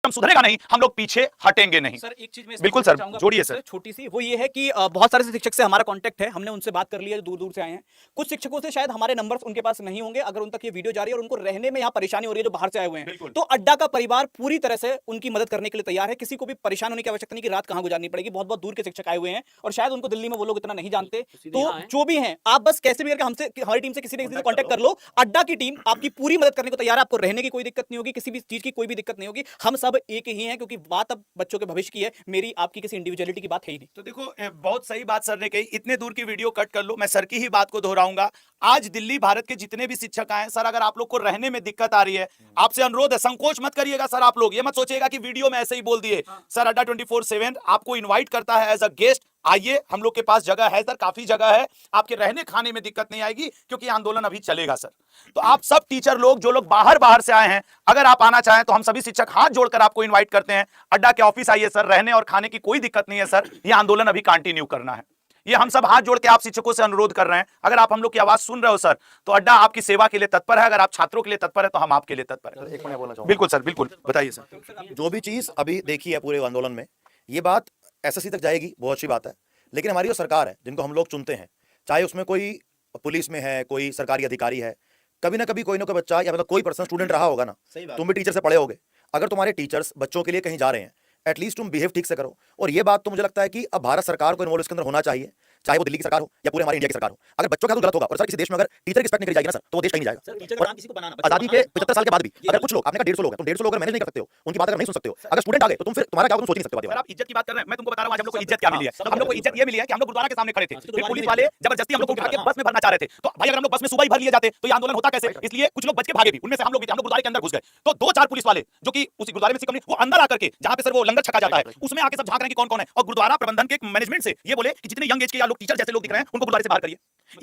System सुधरेगा नहीं, हम लोग पीछे हटेंगे नहीं। सर एक चीज में बिल्कुल सर, जोड़िए सर। छोटी सी वो ये है कि बहुत सारे शिक्षक से हमारा कांटेक्ट है, हमने उनसे बात कर ली है, दूर दूर से आए हैं। कुछ शिक्षकों से शायद हमारे नंबर्स उनके पास नहीं होंगे, अगर उन तक ये वीडियो जा रही है और उनको रहने में यहाँ परेशानी हो रही है जो बाहर से आए हुए हैं, तो अड्डा का परिवार पूरी तरह से उनकी मदद करने के लिए तैयार है। किसी को भी परेशान होने की आवश्यकता नहीं कि रात कहाँ गुजारनी पड़ेगी। बहुत बहुत दूर के शिक्षक आए हुए हैं और शायद उनको दिल्ली में वो लोग इतना नहीं जानते। तो जो भी हैं, आप बस कैसे भी करके हमसे, हमारी टीम से किसी से कांटेक्ट कर लो। अड्डा की टीम आपकी पूरी मदद करने को तैयार है। आपको रहने की कोई दिक्कत नहीं होगी, किसी भी चीज की कोई भी दिक्कत नहीं होगी। हम सब एक ही हैं, क्योंकि बात अब बच्चों के भविष्य की है, मेरी आपकी किसी इंडिविजुअलिटी की बात है ही नहीं। तो देखो, बहुत सही बात सर ने कही, इतने दूर की वीडियो कट कर लो, मैं सर की ही बात को दोहराऊंगा। आज दिल्ली भारत के जितने भी शिक्षक आए सर, अगर आप लोग को रहने में दिक्कत आ रही है, आपसे अनुरोध है, संकोच मत करिएगा सर। आप लोग ये मत सोचिएगा कि वीडियो में ऐसे ही बोल दिए। सर अड्डा 24/7 आपको इनवाइट करता है एज अ गेस्ट। आइए, हम लोग के पास जगह है सर, काफी जगह है, आपके रहने खाने में दिक्कत नहीं आएगी, क्योंकि आंदोलन अभी चलेगा सर। तो आप सब टीचर लोग, जो लोग बाहर बाहर से आए हैं, अगर आप आना चाहें तो हम सभी शिक्षक हाथ जोड़कर आपको इनवाइट करते हैं। अड्डा के ऑफिस आइए सर, रहने और खाने की कोई दिक्कत नहीं है सर। ये आंदोलन अभी कंटिन्यू करना है, ये हम सब हाथ जोड़ के आप शिक्षकों से अनुरोध कर रहे हैं। अगर आप हम लोग की आवाज सुन रहे हो सर, तो अड्डा आपकी सेवा के लिए तत्पर है। अगर आप छात्रों के लिए तत्पर है तो हम आपके लिए तत्पर है। एक मिनट बोलना चाहूंगा। बिल्कुल सर, बिल्कुल बताइए सर। जो भी चीज अभी देखी है पूरे आंदोलन में, ये बात एसएससी तक जाएगी, बहुत अच्छी बात है। लेकिन हमारी जो सरकार है, जिनको हम लोग चुनते हैं, चाहे उसमें कोई पुलिस में है, कोई सरकारी अधिकारी है, कभी ना कभी कोई ना कोई बच्चा या मतलब कोई पर्सन स्टूडेंट रहा होगा ना। तुम भी टीचर से पढ़े होगे। अगर तुम्हारे टीचर्स बच्चों के लिए कहीं जा रहे हैं, एटलीस्ट तुम बिहेव ठीक से करो। और ये बात तो मुझे लगता है कि अब भारत सरकार को इन्वॉल्व इसके अंदर होना चाहिए, चाहे वो दिल्ली की सरकार हो या पूरे हमारे इंडिया की सरकार हो। अगर बच्चों का तो गलत होगा, और सर किसी देश में अगर टीचर की रिस्पेक्ट नहीं करी जाएगी ना सर, तो वो देश कहीं नहीं जाएगा। और आजादी के 75 साल के बाद भी अगर कुछ लोग, आपने कहा 150 लोग हैं, तुम 150 लोग अगर मैनेज नहीं कर सकते हो, उनकी बात अगर नहीं सुन सकते हो, अगर स्टूडेंट आ गए, तो तुम फिर तुम्हारा क्या होगा, तुम सोच नहीं सकते हो। आप इज्जत की बात कर रहे हैं, मैं तुमको बता रहा हूं आज हम लोग को इज्जत क्या मिली है। हम लोग को इज्जत ये मिली है कि हम लोग गुरुद्वारा के सामने खड़े थे, फिर पुलिस वाले जबरदस्ती हम लोग को उठा के बस में भरना चाह रहे थे। तो भाई अगर हम लोग बस में सुबह ही भर लिए जाते तो ये आंदोलन होता कैसे? इसलिए कुछ लोग बच के भागे भी, उनमें से हम लोग गुरुद्वारे के अंदर घुस गए। तो 2-4 पुलिस वाले जो कि उस गुरुद्वारे में सिकम, वो अंदर आकर के जहां पे सर वो लंगर छका जाता है, उसमें आके सब झांक रहे हैं कि कौन कौन है, और गुरुद्वारा प्रबंधन के मैनेजमेंट से ये बोले कि जितने यंग एज के या लोग टीचर जैसे लोग दिख रहे हैं उनको गुरुद्वारे से बाहर करिए।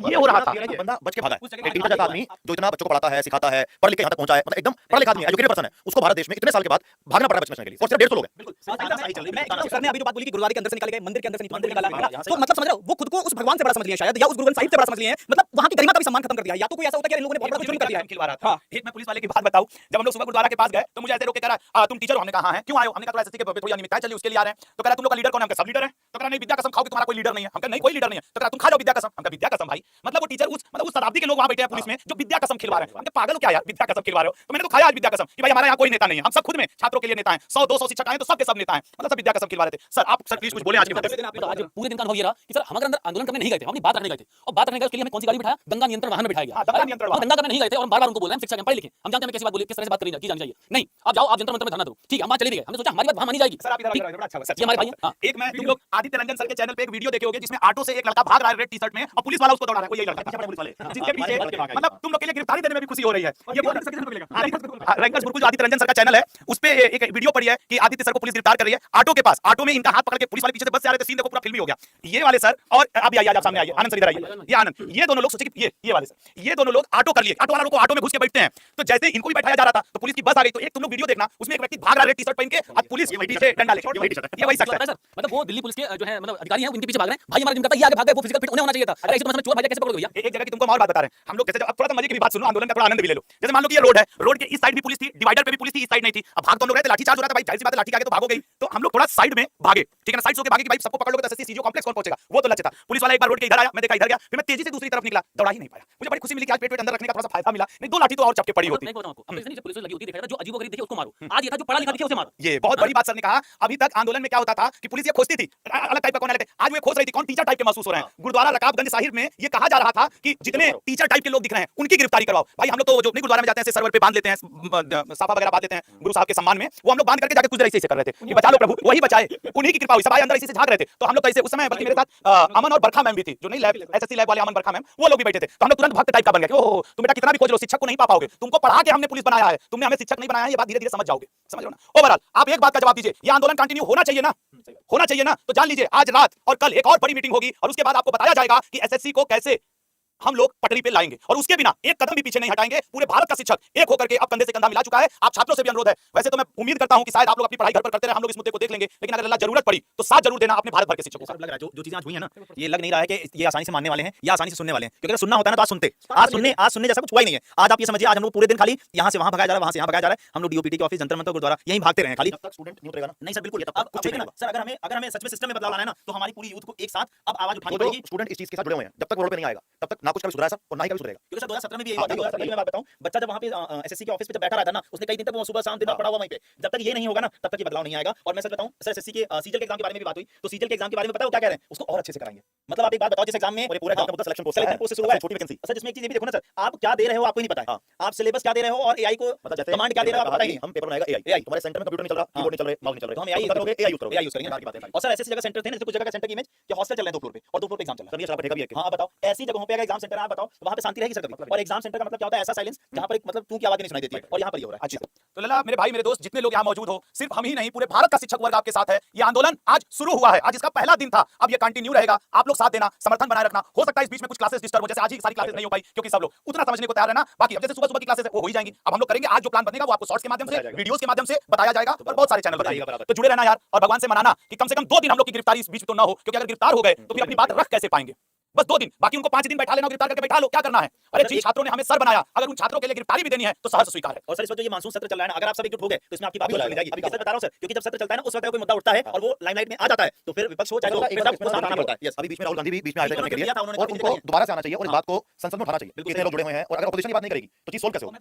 ये हो रहा था, बंदा बच के भागा है। एक टीचर जैसा आदमी जो इतना बच्चों को पढ़ाता है, सिखाता है, पढ़ लिख के यहाँ तक पहुंचा है, मतलब एकदम पढ़ा लिखा आदमी, एजुकेटेड पर्सन है, उसको भारत देश में इतने साल के बाद भागना पड़ा बचने के लिए, और सिर्फ 150 लोग हैं। सर ने अभी जो बात बोली कि गुरुद्वारे के अंदर से निकाले गए, मंदिर के अंदर से निकाला गया, तो मतलब समझ रहे हो, वो खुद को उस भगवान से बड़ा समझ लिया शायद, या उस गुरु ग्रंथ साहिब से बड़ा समझ लिए हैं। मतलब वहां की गरिमा का भी सम्मान खत्म कर दिया। या तो कोई ऐसा होता है कि इन लोगों ने बहुत बड़ा जुर्म कर दिया है। हां, एक मैं पुलिस वाले की बात बताऊं, जब हम लोग सुबह गुरुद्वारा के पास गए तो मुझे ऐसे रोक के कह रहा, तुम टीचर हो? हमने कहा हां है, क्यों आए हो? हमने कहा एसएससी के थोड़ी अनियमितताएं चली उसके लिए आ रहे हैं। तो कह रहा तुम लोग का लीडर कौन है? हम कहा सब लीडर है। तो कह रहा नहीं, विद्या कसम खाओ कि तुम्हारा कोई लीडर नहीं है। हम कहा नहीं, कोई लीडर नहीं है। तो कह रहा तुम खा जाओ विद्या कसम। हम कहा विद्या कसम भाई, मतलब वो टीचर उस शताब्दी के लोग वहां बैठे हैं पुलिस में जो विद्या कसम खिलवा रहे हैं। हम कहा पागल हो क्या यार, विद्या कसम खिलवा रहे हो? तो मैंने तो खाया आज विद्या कसम कि भाई हमारा यहाँ कोई नेता नहीं है, हम सब खुद में छात्रों के लिए नेता हैं। 100-200 शिक्षक आए तो सबके सब नेता हैं, मतलब सब विद्या कसम खिलवा रहे थे। सर आप सर प्लीज कुछ बोले आज के बारे में। तो आज पूरे दिन का अनुभव ये रहा कि सर हम अगर अंदर आंदोलन करने नहीं गए थे, हम अपनी बात रखने गए थे, और बात रखने गए उसके लिए हमें कौन सी गाड़ी बिठाया? गंगा नियंत्रण वाहन में बिठाया गया। गंगा नियंत्रण वाहन, गंगा करने नहीं गए थे और बार-बार उनको बोल रहे हैं शिक्षक हैं, पढ़े लिखे, हम जानते हैं कैसी बात बोली, किस तरह से बात की जानी चाहिए। नहीं, आप जाओ, आप जंतर मंतर में धरना दो, ठीक है, हम वहां चले गए, हमने सोचा हमारी बात वहां मानी जाएगी। सर आप इधर बड़ा अच्छा हुआ सर, ये हमारे भाई हैं। एक मैं, तुम लोग आदित्य रंजन सर के चैनल पे एक वीडियो देखे होंगे जिसमें ऑटो से एक लड़का भाग रहा है रेड टी-शर्ट में और पुलिस वाला उसको दौड़ा रहा है, वो यही लड़का पीछे पुलिस वाले जिसके पीछे, मतलब तुम लोग के लिए गिरफ्तारी देने में भी खुशी हो रही है। ये बहुत रंगस गुरुकुल जो आदित्य रंजन सर का चैनल है, उस पे एक वीडियो पड़ी है कि आदित्य सर को पुलिस गिरफ्तार कर रही है ऑटो के पास। ऑटो में इनका हाथ पकड़ के पुलिस वाले पीछे से बस से आ रहे थे, सीन देखो पूरा फिल्मी हो गया। ये वाले सर, और अभी आइए आप सामने आइए, आनंद सर इधर आइए, ये आनंद, ये दोनों लोग सोचे कि ये वाले सर, ये दोनों लोग ऑटो कर लिए, ऑटो वाला लोग ऑटो में घुस के बैठते हैं। तो जैसे इनको भी बैठाया जा रहा था तो पुलिस की बस आ गई। तो एक तुम लोग वीडियो देखना, उसमें एक व्यक्ति भाग रहा है रेड टी-शर्ट पहन के और पुलिस पीछे डंडा लेके, ये वही शख्स है सर। मतलब वो दिल्ली पुलिस के जो है मतलब अधिकारी हैं, उनके पीछे भाग रहे हैं। भाई हमारा जिनका था ये आगे भाग गए, वो फिजिकल फिट होना चाहिए था। अरे ऐसे तो मतलब चोर भाई कैसे पकड़ोगे भैया? एक जगह की तुमको और बात बता रहे हैं हम लोग, जैसे अब थोड़ा सा मजे की भी बात सुनो, आंदोलन का थोड़ा आनंद भी ले लो। जैसे मान लो कि ये रोड है, रोड के इस साइड भी पुलिस थी, डिवाइडर पे भी पुलिस थी, इस साइड नहीं थी। अब भाग तो हम लोग रहे थे, लाठी चार्ज हो रहा था भाई, जाहिर सी बात है लाठी के आगे तो भागोगे ही। तो हम लोग थोड़ा साइड में भागे, ठीक है ना, साइड से होके भागे कि भाई सबको पकड़ लोगे तो एसएससी सीजो कॉम्प्लेक्स कौन पहुंचेगा, वो तो लक्ष्य था। पुलिस वाला एक बार रोड के इधर आया, मैं देखा इधर गया, फिर मैं तेजी से दूसरी तरफ निकला, दौड़ा ही नहीं पाया। मुझे बड़ी खुशी मिली कि आज पेट अंदर रखने का थोड़ा सा फायदा मिला, नहीं 2 लाठी तो और चपके पड़ी होती। नहीं बताऊं आपको, हमने नहीं पुलिस लगी होती देखा था, जो अजीबोगरीब दिखे उसको मारो। आज ये था जो पढ़ा लिखा दिखे उसे मारो। ये बहुत बड़ी बात सर ने कहा। अभी तक आंदोलन में क्या होता था कि पुलिस ये खोजती थी अलग टाइप का कौन अलग, आज वो खोज रही थी कौन टीचर टाइप के महसूस हो रहे हैं। गुरुद्वारा रकाबगंज साहिब में ये कहा जा रहा था कि जितने टीचर टाइप के लोग दिख रहे हैं उनकी गिरफ्तारी करवाओ। भाई हम लोग तो जो नहीं गुरुद्वारा में जाते हैं सर्वर पे बांध लेते हैं, साफा वगैरह बांध लेते हैं गुरु साहब के सम्मान में, वो हम लोग बांध करके जाके कुछ देर ऐसे कर रहे थे कि बचा लो प्रभु, वही बचाए, उन्हीं की कृपा हुई। सब आए अंदर इसी से झांक रहे थे। तो हम लोग कैसे उस समय, बल्कि मेरे साथ अमन और बरखा मैम भी थी, जो नहीं लैब एसएससी लैब वाले अमन बरखा मैम, वो लोग भी बैठे थे। तो हम लोग तुरंत भक्त टाइप का बन गए कि ओहो तुम बेटा कितना भी खोज लो शिक्षक को नहीं पा पाओगे, तुमको पढ़ा के हमने पुलिस बनाया है, तुमने हमें शिक्षक नहीं बनाया है, ये बात धीरे धीरे समझ जाओगे, समझ लो ना। ओवरऑल आप एक बात का जवाब दीजिए, ये आंदोलन कंटिन्यू होना चाहिए ना? होना चाहिए ना? तो जान लीजिए आज रात और कल एक और बड़ी मीटिंग होगी और उसके बाद आपको बताया जाएगा कि एसएससी को कैसे हम लोग पटरी पे लाएंगे और उसके बिना एक कदम भी पीछे नहीं हटाएंगे। पूरे भारत का शिक्षक एक होकर के अब कंधे से कंधा मिला चुका है। आप छात्रों से भी अनुरोध है, वैसे तो मैं उम्मीद करता हूं कि शायद आप लोग अपनी पढ़ाई घर पर करते रहे, हम लोग इस मुद्दे को देख लेंगे, लेकिन अगर अल्लाह जरूरत पड़ी तो साथ जरूर देना अपने भारत भर के शिक्षकों को। लग रहा है जो चीजें आज हुई है ना, ये लग नहीं रहा है कि ये आसानी से मानने वाले हैं या आसानी से सुनने वाले हैं, क्योंकि अगर सुनना होता है ना तो आज सुनने जैसा कुछ हुआ ही नहीं है। आज आप ये समझिए, आज हम लोग पूरे दिन खाली यहाँ से वहां भगाया जा रहा है, वहां से यहाँ भगाया जा रहा है, हम लोग डीओपीटी के ऑफिस, जंतर मंतर, गुरुद्वारा यहीं भागते रहे खाली। जब तक स्टूडेंट नहीं उतरेगा ना, नहीं सर, बिल्कुल ये तब कुछ नहीं सर। अगर हमें सच में सिस्टम में बदलाव लाना है ना, तो हमारी पूरी यूथ को एक साथ अब आवाज उठानी पड़ेगी। स्टूडेंट इस चीज के साथ जुड़े हुए हैं, जब तक रोड पे नहीं आएगा तब तक ना कुछ कभी सुधरा सर और ना ही कभी सुधरेगा। क्योंकि सर 2017 में भी यही हुआ था। 2017 में बात बताऊं, बच्चा जब वहां पे एसएससी के ऑफिस पे जब बैठा रहा था ना, उसने कई दिन तक वो सुबह शाम दिन रात पड़ा हुआ वहीं पे। जब तक ये नहीं होगा ना, तब तक ये बदलाव नहीं आएगा। और मैं सच बताऊं सर, एसएससी के सीजल के एग्जाम के बारे में भी बात हुई, तो सीजल के एग्जाम के बारे में पता है वो क्या कह रहे हैं, उसको और अच्छे से कराएंगे। मतलब आप एक बात बताओ, जिस एग्जाम में और ये पूरा एग्जाम का मुद्दा सिलेक्शन पोस्ट से शुरू है, छोटी वैकेंसी सर जिसमें एक चीज ये भी देखो ना सर, आप क्या दे रहे हो आपको ही नहीं पता है, आप सिलेबस क्या दे रहे हो और एआई को मतलब जैसे कमांड क्या दे रहे हो आपको पता ही नहीं। हम पेपर बनाएगा एआई, तुम्हारे सेंटर में कंप्यूटर नहीं चल रहा, कीबोर्ड नहीं चल रहे, माउस नहीं चल रहे, तो हम एआई करोगे, एआई यूज करोगे, यूज करेंगे। और सर ऐसी जगह सेंटर थे ना, जैसे कुछ जगह का सेंटर की इमेज कि हॉस्टल चल रहे हैं 2 फ्लोर पे और 2 फ्लोर पे एग्जाम चल रहा है। सर ये शराब ठेका भी है। हाँ बताओ, ऐसी जगहों पे अगर एग्जाम सेंटर है, आप बताओ वहां पे शांति रहेगी सर कभी? और एग्जाम सेंटर का मतलब क्या होता है, ऐसा साइलेंस जहां पर मतलब तू की आवाज नहीं सुनाई देती है, और यहां पर ये हो रहा है। अच्छी तो लला मेरे भाई मेरे दोस्त जितने लोग यहाँ मौजूद हो, सिर्फ हम ही नहीं पूरे भारत का शिक्षक वर्ग आपके साथ है। ये आंदोलन आज शुरू हुआ है, आज इसका पहला दिन था, अब ये कंटिन्यू रहेगा। आप लोग साथ देना, समर्थन बनाए रखना। हो सकता है इस बीच में कुछ क्लासेस डिस्टर्ब हो, जैसे आज ही सारी क्लासेस नहीं हो पाई क्योंकि सब लोग उतना समझने को तैयार है ना। बाकी अब जैसे सुबह सुबह की क्लासेस वो हो ही जाएंगी। अब हम लोग करेंगे, आज जो प्लान बनेगा वो आपको शॉर्ट्स के माध्यम से, वीडियोस के माध्यम से बताया जाएगा और बहुत सारे चैनल बताएगा। तो जुड़े रहना यार, और भगवान से मनाना कि कम से कम 2 दिन हम लोग की गिरफ्तारी इस बीच में तो ना हो, क्योंकि अगर गिरफ्तार हो गए तो फिर अपनी बात रख कैसे पाएंगे। बस 2 दिन, बाकी उनको 5 दिन बैठा लेना, गिरफ्तार करके बैठा लो, क्या करना है। अरे जिन छात्रों ने हमें सर बनाया, अगर उन छात्रों के लिए गिरफ्तारी भी देनी है तो सहर्ष स्वीकार है। और सर इस वक्त जो ये मानसून सत्र चल रहा है ना, अगर आप सब एकजुट हो गए तो इसमें आपकी बात भी जाएगी। अभी सर बता रहा हूं सर, क्योंकि जब सत्र चलता है ना, उस वक्त कोई मुद्दा उठता है और वो लाइमलाइट में आ जाता है, तो फिर विपक्ष हो चाहे सबको साथ आना पड़ता है। यस, अभी बीच में राहुल गांधी भी बीच में आए करने के लिए, और उनको दोबारा से आना चाहिए और इस बात को संसद में उठाना चाहिए। कितने लोग जुड़े हुए हैं, और अगर अपोजिशन ये बात नहीं करेगी तो चीज सोल्व कैसे होगी?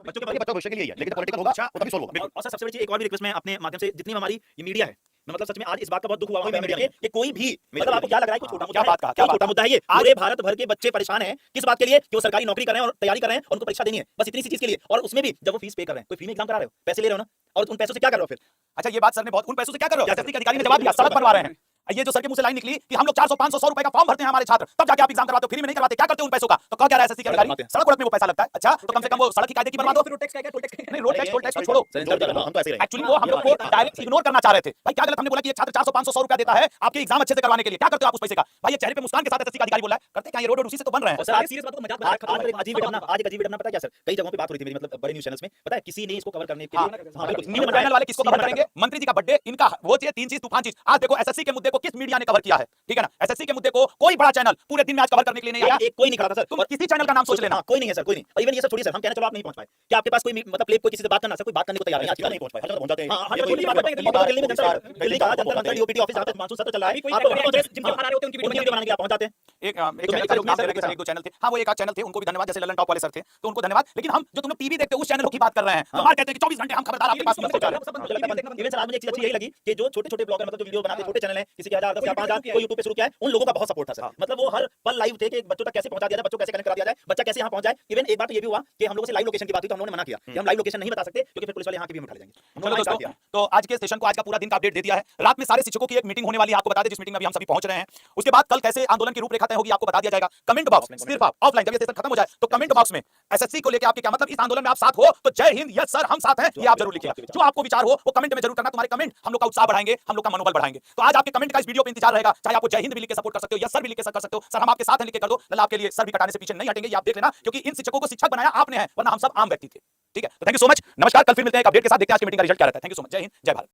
बच्चों के भविष्य के लिए ही है, लेकिन पॉलिटिकल होगा तो तभी सोल्व होगा। और सर सबसे बड़ी चीज एक और भी रिक्वेस्ट मैं अपने माध्यम से, जितनी हमारी ये मीडिया है, मैं मतलब सच में आज इस बात का बहुत दुख हुआ है मीडिया में कि कोई भी, मतलब आपको क्या लग रहा है कोई छोटा मुद्दा है? क्या छोटा मुद्दा है ये? पूरे भारत भर के बच्चे परेशान हैं किस बात के लिए कि वो सरकारी नौकरी कर रहे हैं और तैयारी कर रहे हैं और उनको परीक्षा देनी है, बस इतनी सी चीज के लिए। और उसमें भी जब वो फीस पे कर रहे हैं, कोई फ्री में एग्जाम करा रहे हो, पैसे ले रहे हो ना, और उन पैसों से क्या कर रहे हो फिर? अच्छा ये बात सर ने बहुत, उन पैसों से क्या कर रहे हो? एसएससी के अधिकारी ने जवाब दिया, सड़क बनवा रहे हैं। ये जो सर के मुंह से लाइन निकली कि हम लोग 400 500 100 रुपए का फॉर्म भरते हैं हमारे छात्र, तब जाके आप एग्जाम करवाते हो, फ्री में नहीं करवाते, क्या करते हो उन पैसों का? तो कह क्या रहा है एसएससी के अधिकारी, सड़क वड़क में वो पैसा लगता है। अच्छा तो कम से कम वो सड़क की कायदे की बनवा दो। फिर रोड टैक्स का क्या, टोल टैक्स नहीं, रोड टैक्स को छोड़ो, हम तो ऐसे ही रहेंगे। एक्चुअली वो हम लोग को डायरेक्ट इग्नोर करना चाह रहे थे। भाई क्या गलत हमने बोला कि ये छात्र 400 500 100 रुपया देता है आपके एग्जाम अच्छे से करवाने के लिए, क्या करते हो आप उस पैसे का? भाई ये चेहरे पे मुस्कान के साथ एसएससी का अधिकारी बोला है, करते क्या ये रोड उसी से तो बन रहे हैं। सर सीरियस बात को मजाक बना रखा है। आज एक अजीब घटना पता है क्या सर, कई जगहों पे बात हो रही थी मेरी, मतलब बड़े न्यूज़ चैनल्स में, पता है किसी ने इसको कवर करने के लिए, हां बिल्कुल न्यूज़ चैनल वाले किसको कवर करेंगे? मंत्री जी का बर्थडे, इनका वो चाहिए 3 चीज तूफान चीज। आज देखो एसएससी के मुद्दे को किस मीडिया ने कवर किया है, ठीक है ना? एसएससी के मुद्दे को कोई बड़ा चैनल पूरे दिन में आज कवर करने के लिए नहीं आया, एक कोई नहीं खड़ा था सर। तुम किसी चैनल का नाम सोच लेना। कोई नहीं है सर, कोई नहीं। और इवन ये सब थोड़ी सर, हम कहना चलो आप नहीं पहुंच पाए, क्या आपके पास कोई मतलब प्लेब कोई किसी से बात करना, सर कोई बात करने को तैयार नहीं, नहीं पहुंच पाए, हर जगह पहुंच जाते हैं। हां हां दिल्ली में जनता, दिल्ली का जंतर मंतर डीओपीटी ऑफिस जहां पे मानसून सत्र चल रहा है, आपको जिनके बाहर आ रहे होते हैं उनकी वीडियो बनाने के लिए आप पहुंच जाते हैं। एक चैनल का नाम लेके एक दो चैनल थे, हाँ वो एक आध चैनल थे, उनको भी धन्यवाद, जैसे ललन टॉप वाले सर थे तो उनको धन्यवाद। लेकिन हम जो तुम लोग टीवी देखते हो उस चैनल की बात कर रहे हैं, हमारे कहते हैं कि 24 घंटे हम खबरदार आपके पास नहीं पहुंचा रहे हैं। इवन सर आज मुझे एक चीज अच्छी यही लगी कि जो छोटे-छोटे ब्लॉगर मतलब जो वीडियो बनाते हैं, छोटे चैनल हैं, किसी के 1000 10 या 5000 कोई YouTube पे शुरू किया है, उन लोगों का बहुत सपोर्ट था सर। मतलब वो हर पल लाइव थे कि बच्चों तक कैसे पहुंचा दिया जाए, बच्चों को कैसे कनेक्ट करा दिया जाए, बच्चा कैसे यहां पहुंच जाए। इवन एक बात तो ये भी हुआ कि हम लोगों से लाइव लोकेशन की बात हुई तो हम लोगों ने मना किया कि हम लाइव लोकेशन नहीं बता सकते क्योंकि फिर पुलिस वाले यहां की भी उठा ले जाएंगे। हम लोगों ने चलो किया। दोस्तों, तो आज के सेशन को, आज का पूरा दिन का अपडेट दे दिया है। रात में सारे शिक्षकों की एक मीटिंग होने वाली है, आपको बता दें, जिस मीटिंग में भी हम सभी पहुंच रहे हैं। उसके बाद कल कैसे आंदोलन की रूपरेखा तय होगी आपको बता दिया जाएगा। कमेंट बॉक्स सिर्फ आप ऑफलाइन, जब ये सेशन खत्म हो जाए तो कमेंट बॉक्स में एसएससी को लेकर आपके क्या मतलब, इस आंदोलन में आप साथ हो तो जय हिंद, यस सर हम साथ हैं, ये आप जरूर लिखिएगा। जो आपको विचार हो वो कमेंट में जरूर करना, तुम्हारे कमेंट हम लोग का उत्साह बढ़ाएंगे, हम लोग का मनोबल बढ़ाएंगे। तो आज आपके कमेंट का इस वीडियो पे इंतजार रहेगा, चाहे आपको जय हिंद भी लिख के सपोर्ट कर सकते हो, यस सर भी लिख के कर सकते हो, सर हम आपके साथ हैं लिख के कर दो। लला आपके लिए सर भी कटाने से पीछे नहीं हटेंगे, ये आप देख लेना, क्योंकि इन शिक्षकों को शिक्षक बनाया आपने है, वरना हम सब आम व्यक्ति थे। ठीक है, तो थैंक यू सो मच, नमस्कार। कल फिर मिलते हैं एक अपडेट के साथ, देखते हैं आज की मीटिंग का रिजल्ट क्या रहता है। थैंक यू सो मच, जय हिंद, जय भारत।